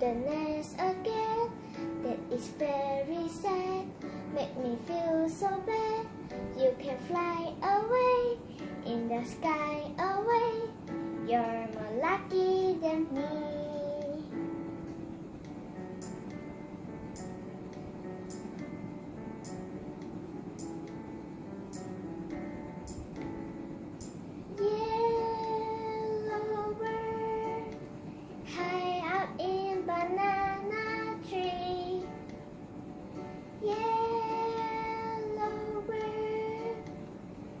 the nest again. That is very sad. Make me feel so bad. You can fly away in the sky away. You're more lucky than me. Yellow bird, high up in banana tree. Yellow bird,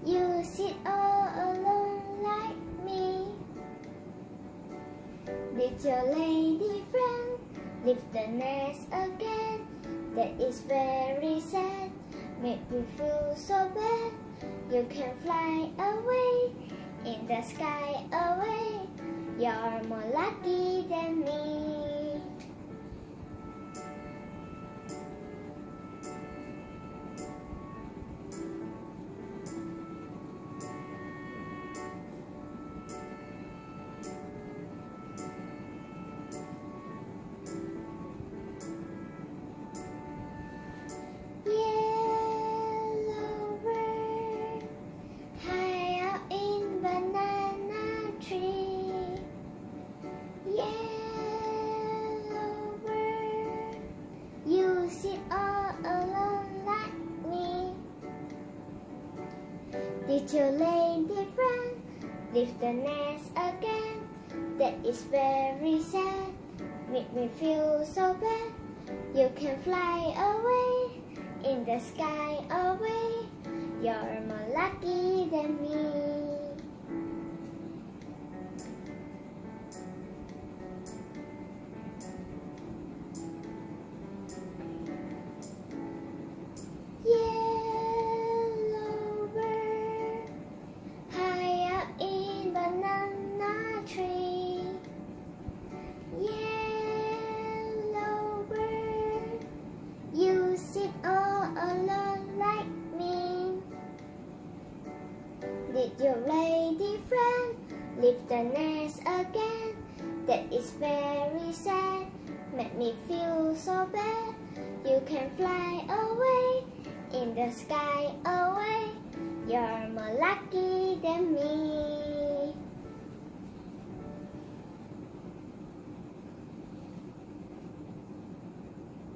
you sit all alone like me. Did your lady friend leave the nest again? That is very sad. Make me feel so bad. You can fly away in the sky away. You're more lucky than me. Yellow bird, high up in banana tree. Yellow bird, you sit all alone like me. Did your lady friend leave the nest again? That is very sad. Make me feel so bad. You can fly away in the sky away. You're more lucky than me. Yellow bird, high up in banana tree. Yellow bird, you sit all alone like me. Did your lady friend leave the nest again? That is very sad. Make me feel so bad. You can fly away in the sky away. You're more lucky than me.